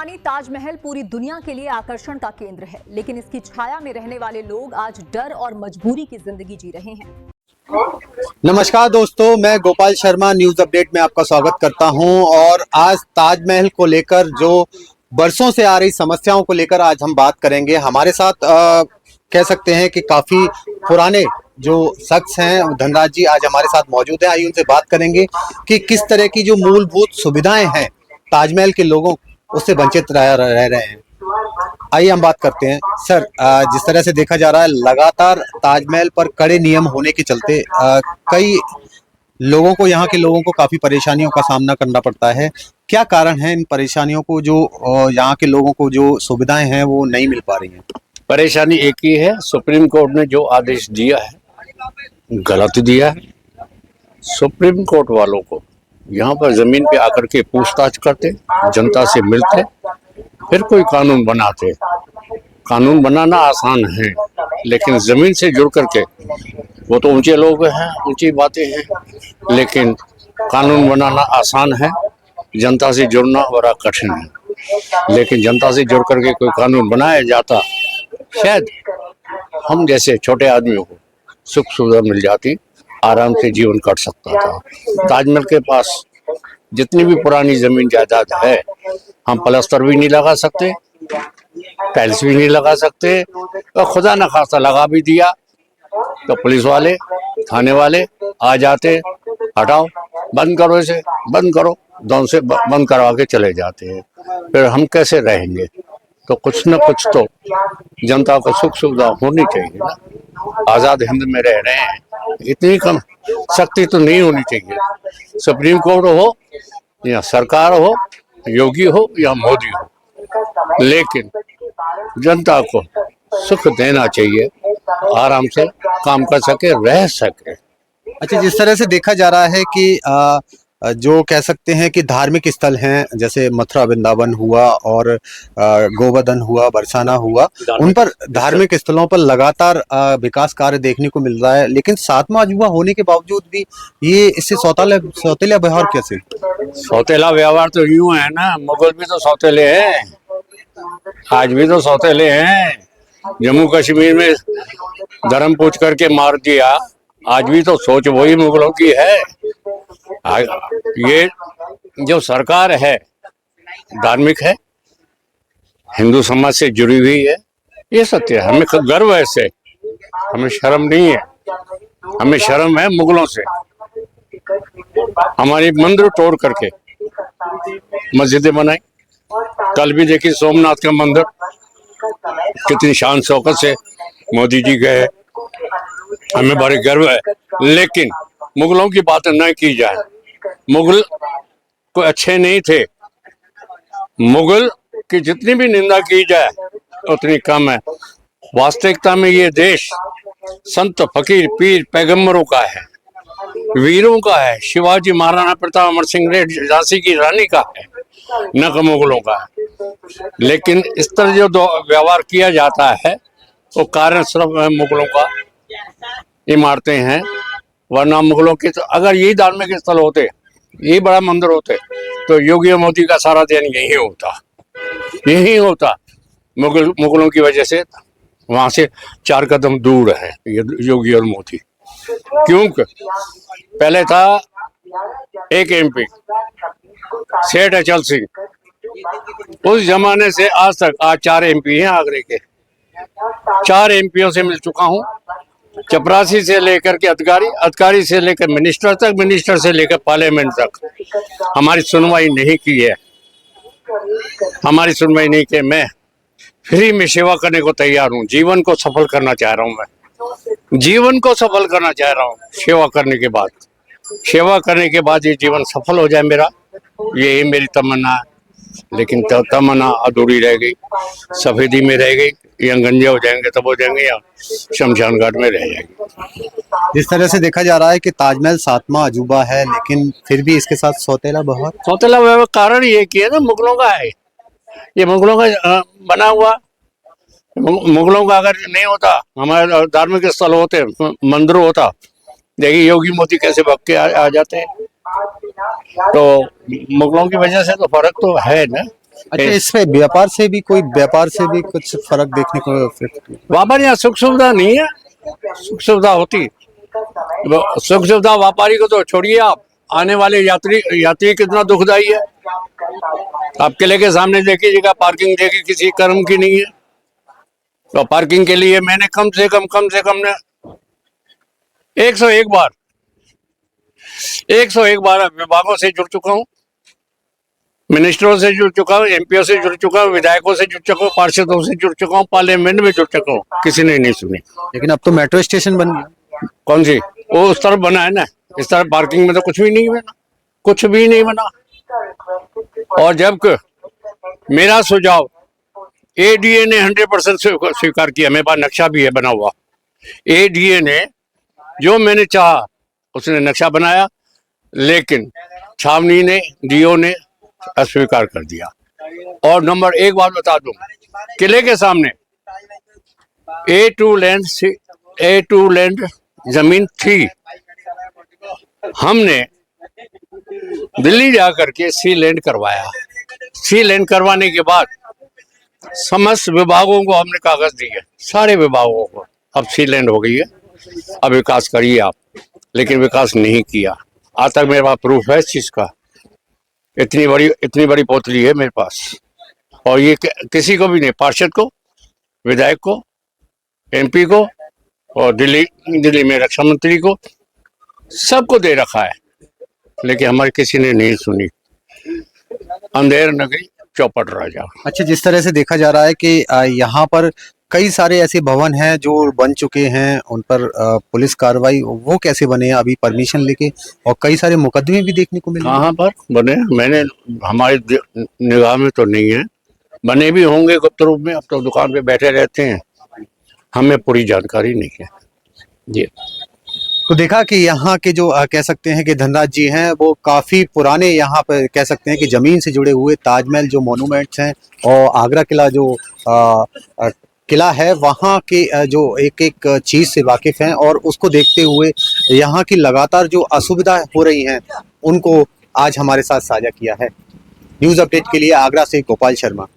पुरानी ताजमहल पूरी दुनिया के लिए आकर्षण का केंद्र है, लेकिन इसकी छाया में रहने वाले लोग आज डर और मजबूरी की जिंदगी जी रहे हैं। नमस्कार दोस्तों, मैं गोपाल शर्मा न्यूज अपडेट में आपका स्वागत करता हूं। और आज ताजमहल को लेकर जो बरसों से आ रही समस्याओं को लेकर आज हम बात करेंगे। हमारे साथ कह सकते हैं कि काफी पुराने जो शख्स हैं, धनराज जी आज हमारे साथ मौजूद हैं। आइए उनसे बात करेंगे कि किस तरह की जो मूलभूत सुविधाएं हैं ताजमहल के लोगों उससे वंचित रह रहे हैं। आइए हम बात करते हैं। सर, जिस तरह से देखा जा रहा है लगातार ताजमहल पर कड़े नियम होने के चलते कई लोगों को, यहाँ के लोगों को काफी परेशानियों का सामना करना पड़ता है। क्या कारण है इन परेशानियों को, जो यहाँ के लोगों को जो सुविधाएं हैं वो नहीं मिल पा रही हैं? परेशानी एक ही है, सुप्रीम कोर्ट ने जो आदेश दिया है गलत दिया है। सुप्रीम कोर्ट वालों को यहाँ पर जमीन पे आकर के पूछताछ करते, जनता से मिलते, फिर कोई कानून बनाते। कानून बनाना आसान है, लेकिन जमीन से जुड़ करके, वो तो ऊंचे लोग हैं, ऊंची बातें हैं, लेकिन कानून बनाना आसान है, जनता से जुड़ना बड़ा कठिन है। लेकिन जनता से जुड़ करके कोई कानून बनाया जाता, शायद हम जैसे छोटे आदमियों को सुख सुविधा मिल जाती, आराम से जीवन कट सकता था। ताजमहल के पास जितनी भी पुरानी जमीन जायदाद है, हम प्लास्टर भी नहीं लगा सकते, टाइल्स भी नहीं लगा सकते, और खुदा न खास्ता लगा भी दिया तो पुलिस वाले, थाने वाले आ जाते, हटाओ, बंद करो, इसे बंद करो, दोनों से बंद करवा के चले जाते हैं। फिर हम कैसे रहेंगे? तो कुछ न कुछ तो जनता को सुख सुविधा होनी चाहिए ना। आजाद हिंद में रह रहे हैं, इतनी कम शक्ति तो नहीं होनी चाहिए। सुप्रीम कोर्ट हो या सरकार हो, योगी हो या मोदी हो, लेकिन जनता को सुख देना चाहिए, आराम से काम कर सके, रह सके। अच्छा, जिस तरह से देखा जा रहा है कि जो कह सकते हैं कि धार्मिक स्थल हैं, जैसे मथुरा वृंदावन हुआ और गोवर्धन हुआ, बरसाना हुआ, उन पर धार्मिक स्थलों पर लगातार विकास कार्य देखने को मिल रहा है, लेकिन सातवां अजूबा होने के बावजूद भी ये इससे सौतेला व्यवहार कैसे? सौतेला व्यवहार तो यूं है ना, मुगल भी तो सौतेले हैं, आज भी तो सौतेले हैं। जम्मू कश्मीर में धर्म पूछ करके मार दिया, आज भी तो सोच वही मुगलों की है। ये जो सरकार है धार्मिक है, हिंदू समाज से जुड़ी हुई है, ये सत्य है। हमें गर्व है इससे, हमें शर्म नहीं है, हमें शर्म है मुगलों से। हमारी मंदिर तोड़ करके मस्जिदें बनाई, कल भी देखी सोमनाथ का मंदिर कितनी शान शौकत से मोदी जी गए, हमें बड़ी गर्व है। लेकिन मुगलों की बातें न की जाए, मुगल कोई अच्छे नहीं थे, मुगल की जितनी भी निंदा की जाए उतनी कम है। वास्तविकता में ये देश संत फकीर पीर पैगंबरों का है, वीरों का है, शिवाजी महाराणा प्रताप अमर सिंह झांसी की रानी का है, न कि मुगलों का है। लेकिन इस तरह जो व्यवहार किया जाता है वो कारण सिर्फ मुगलों का इमारतें हैं, वरना मुगलों के तो अगर यही धार्मिक स्थल होते, यही बड़ा मंदिर होते, तो योगी और मोदी का सारा दिन यही होता, यही होता। मुगलों की वजह से वहां से 4 कदम दूर है योगी और मोदी। क्योंकि पहले था एक एमपी सेठ अचल सिंह, उस जमाने से आज तक आज 4 एमपी हैं आगरे के। 4 एमपीओ से मिल चुका हूँ, चपरासी से लेकर के अधिकारी से लेकर मिनिस्टर तक, मिनिस्टर से लेकर पार्लियामेंट तक। हमारी सुनवाई नहीं की है, हमारी सुनवाई नहीं की। मैं फ्री में सेवा करने को तैयार हूँ, जीवन को सफल करना चाह रहा हूँ, मैं जीवन को सफल करना चाह रहा हूँ। सेवा करने के बाद ये जीवन सफल हो जाए मेरा, यही मेरी तमन्ना है। लेकिन तमन्ना अधूरी रह गई, सफेदी में रह गई, या गंजे हो जाएंगे तब हो जाएंगे, या शमशान घाट में रह जाएंगे। जिस तरह से देखा जा रहा है कि ताजमहल 7वां अजूबा है, लेकिन फिर भी इसके साथ सौतेला व्यवहार कारण ये कि है ना, मुगलों का है, ये मुगलों का बना हुआ। मुगलों का अगर नहीं होता, हमारे धार्मिक स्थल होते, मंदिर होता, देखिए योगी मोदी कैसे भग के आ जाते हैं। तो मुगलों की वजह से तो फर्क तो है ना। अच्छा, इसमें व्यापार से भी कुछ फर्क देखने को व्यापार यहाँ सुख सुविधा नहीं है। सुख सुविधा होती, सुख सुविधा व्यापारी को तो छोड़िए, आप आने वाले यात्री कितना दुखदाई है। आप किले के सामने देखिएगा, पार्किंग देखिए किसी कर्म की नहीं है। तो पार्किंग के लिए मैंने कम से कम ने 101 बार विभागों से जुड़ चुका हूँ, मिनिस्टरों से जुड़ चुका हूँ, एमपीओ से जुड़ चुका हूँ, विधायकों से जुड़ चुका हूँ, पार्षदों से जुड़ चुका हूँ, पार्लियामेंट में जुड़ चुका हूँ, किसी ने नहीं सुनी। लेकिन अब तो मेट्रो स्टेशन बन गया। कौन सी? वो उस तरफ बना है ना, इस तरफ पार्किंग में तो कुछ भी नहीं बना, कुछ भी नहीं बना। और जबकि मेरा सुझाव एडीए ने 100% स्वीकार किया, मेरे पास नक्शा भी है बना हुआ। एडीए ने जो मैंने चाहा उसने नक्शा बनाया, लेकिन छावनी ने, डीओ ने अस्वीकार कर दिया। और नंबर एक बात बता दूं, किले के सामने A2 लैंड जमीन थी, हमने दिल्ली जाकर के सी लैंड करवाया। सी लैंड करवाने के बाद समस्त विभागों को हमने कागज दिए, सारे विभागों को, अब सी लैंड हो गई है, अब विकास करिए आप। लेकिन विकास नहीं किया। आज तक मेरे पास प्रूफ है इस चीज का, इतनी बड़ी पोतली है मेरे पास। और ये किसी को भी नहीं, पार्षद को, विधायक को, एमपी को, और दिल्ली में रक्षा मंत्री को, सबको दे रखा है, लेकिन हमारी किसी ने नहीं सुनी। अंधेर नगरी चौपट राजा। अच्छा, जिस तरह से देखा जा रहा है कि यहाँ पर कई सारे ऐसे भवन हैं जो बन चुके हैं, उन पर पुलिस कार्रवाई, वो कैसे बने हैं अभी परमिशन लेके, और कई सारे मुकदमे भी देखने को मिले। कहाँ पर बने? मैंने, हमारी निगाह में तो नहीं है, बने भी होंगे गुप्त रूप में, अब तो दुकान पे बैठे रहते हैं, हमें पूरी जानकारी नहीं है जी। तो देखा कि यहाँ के जो कह सकते हैं कि धनराज जी हैं, वो काफ़ी पुराने, यहाँ पर कह सकते हैं कि ज़मीन से जुड़े हुए ताजमहल जो मोनूमेंट्स हैं, और आगरा किला जो किला है, वहाँ के जो एक एक चीज़ से वाकिफ़ हैं, और उसको देखते हुए यहाँ की लगातार जो असुविधा हो रही हैं उनको आज हमारे साथ साझा किया है। न्यूज़ अपडेट के लिए आगरा से गोपाल शर्मा।